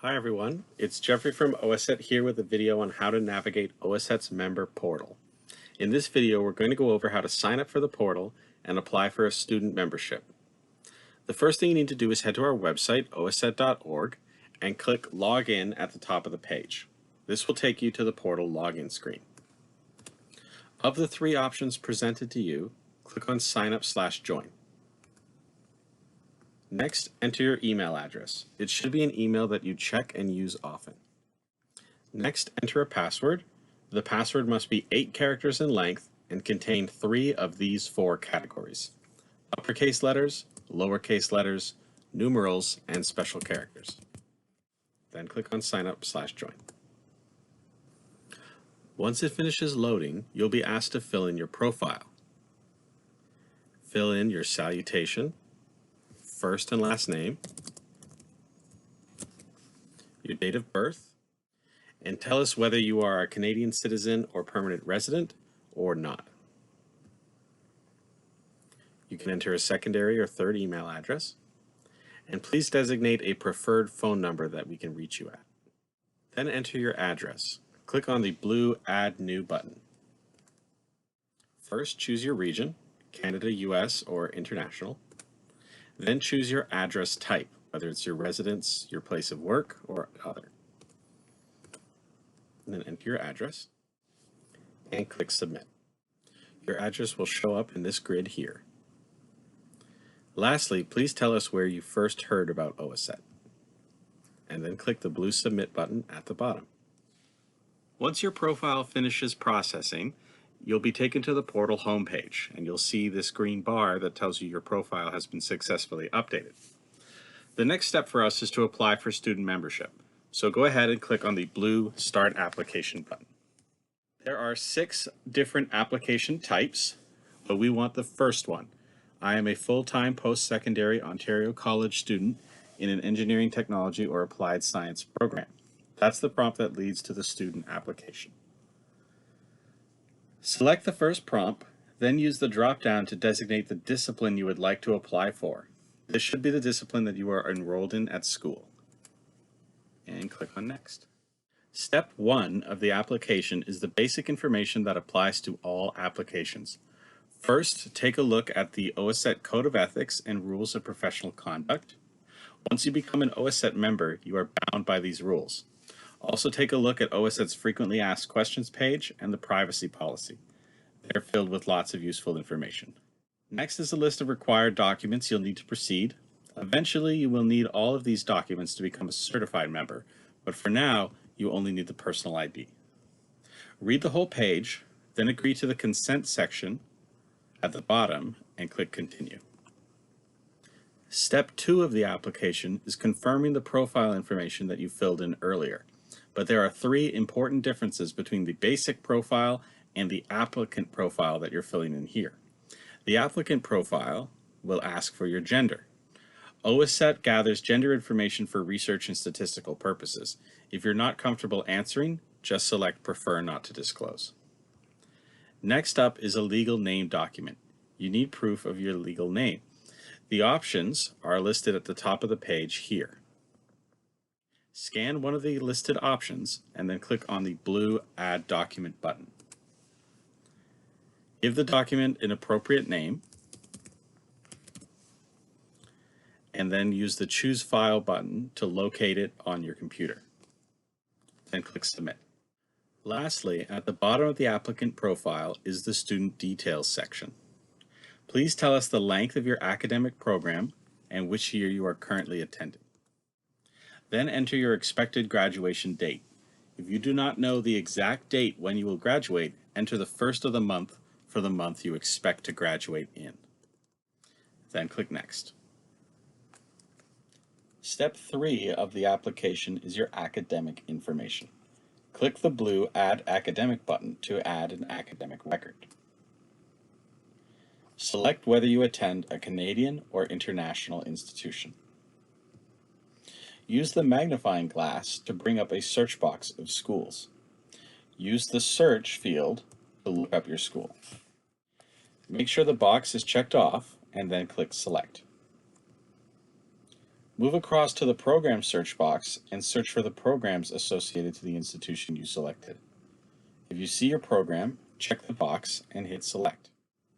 Hi everyone, it's Jeffrey from OACETT here with a video on how to navigate OACETT's member portal. In this video, we're going to go over how to sign up for the portal and apply for a student membership. The first thing you need to do is head to our website, oacett.org, and click Login at the top of the page. This will take you to the portal login screen. Of the three options presented to you, click on Sign Up/Join. Next, enter your email address. It should be an email that you check and use often. Next, enter a password. The password must be 8 characters in length and contain 3 of these 4 categories: uppercase letters, lowercase letters, numerals, and special characters. Then click on Sign Up/Join. Once it finishes loading, you'll be asked to fill in your profile. Fill in your salutation, first and last name, your date of birth, and tell us whether you are a Canadian citizen or permanent resident or not. You can enter a secondary or third email address, and please designate a preferred phone number that we can reach you at. Then enter your address. Click on the blue Add New button. First, choose your region, Canada, US, or international. Then choose your address type, whether it's your residence, your place of work, or other. And then enter your address and click Submit. Your address will show up in this grid here. Lastly, please tell us where you first heard about OACETT, and then click the blue Submit button at the bottom. Once your profile finishes processing, you'll be taken to the portal homepage, and you'll see this green bar that tells you your profile has been successfully updated. The next step for us is to apply for student membership. So go ahead and click on the blue Start Application button. There are 6 different application types, but we want the first one. I am a full-time post-secondary Ontario College student in an engineering technology or applied science program. That's the prompt that leads to the student application. Select the first prompt, then use the drop-down to designate the discipline you would like to apply for. This should be the discipline that you are enrolled in at school. And click on Next. Step 1 of the application is the basic information that applies to all applications. First, take a look at the OACETT Code of Ethics and Rules of Professional Conduct. Once you become an OACETT member, you are bound by these rules. Also take a look at OACETT's Frequently Asked Questions page and the privacy policy. They're filled with lots of useful information. Next is a list of required documents you'll need to proceed. Eventually, you will need all of these documents to become a certified member, but for now, you only need the personal ID. Read the whole page, then agree to the consent section at the bottom and click Continue. Step 2 of the application is confirming the profile information that you filled in earlier. But there are 3 important differences between the basic profile and the applicant profile that you're filling in here. The applicant profile will ask for your gender. OACETT gathers gender information for research and statistical purposes. If you're not comfortable answering, just select Prefer Not to Disclose. Next up is a legal name document. You need proof of your legal name. The options are listed at the top of the page here. Scan one of the listed options and then click on the blue Add Document button. Give the document an appropriate name and then use the Choose File button to locate it on your computer. Then click Submit. Lastly, at the bottom of the applicant profile is the Student Details section. Please tell us the length of your academic program and which year you are currently attending. Then enter your expected graduation date. If you do not know the exact date when you will graduate, enter the first of the month for the month you expect to graduate in. Then click Next. Step 3 of the application is your academic information. Click the blue Add Academic button to add an academic record. Select whether you attend a Canadian or international institution. Use the magnifying glass to bring up a search box of schools. Use the Search field to look up your school. Make sure the box is checked off and then click Select. Move across to the Program search box and search for the programs associated to the institution you selected. If you see your program, check the box and hit Select.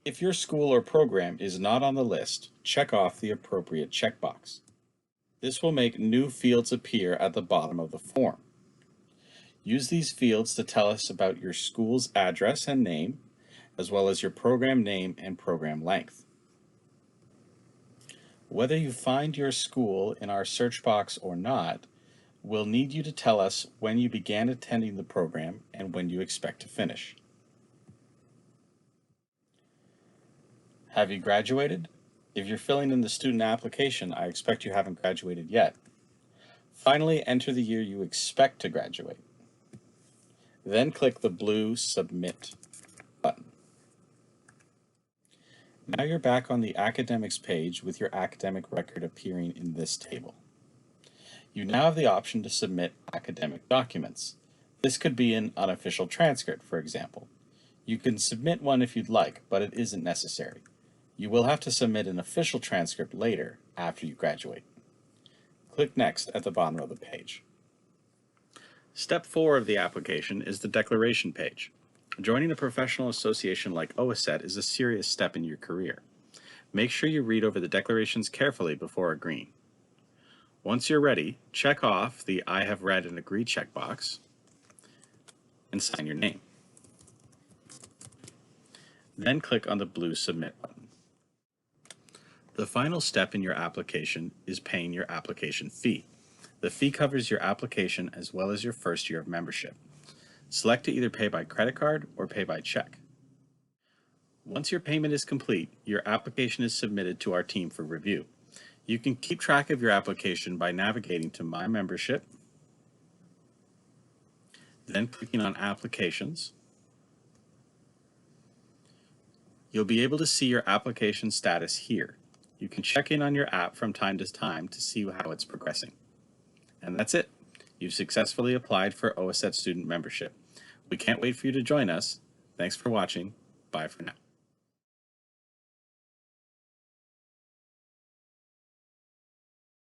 If your school or program is not on the list, check off the appropriate checkbox. This will make new fields appear at the bottom of the form. Use these fields to tell us about your school's address and name, as well as your program name and program length. Whether you find your school in our search box or not, we'll need you to tell us when you began attending the program and when you expect to finish. Have you graduated? If you're filling in the student application, I expect you haven't graduated yet. Finally, enter the year you expect to graduate. Then click the blue Submit button. Now you're back on the Academics page with your academic record appearing in this table. You now have the option to submit academic documents. This could be an unofficial transcript, for example. You can submit one if you'd like, but it isn't necessary. You will have to submit an official transcript later after you graduate. Click Next at the bottom of the page. Step 4 of the application is the declaration page. Joining a professional association like OACETT is a serious step in your career. Make sure you read over the declarations carefully before agreeing. Once you're ready, check off the I have read and agree checkbox and sign your name. Then click on the blue Submit button. The final step in your application is paying your application fee. The fee covers your application as well as your first year of membership. Select to either pay by credit card or pay by check. Once your payment is complete, your application is submitted to our team for review. You can keep track of your application by navigating to My Membership, then clicking on Applications. You'll be able to see your application status here. You can check in on your app from time to time to see how it's progressing. And that's it. You've successfully applied for OACETT student membership. We can't wait for you to join us. Thanks for watching. Bye for now.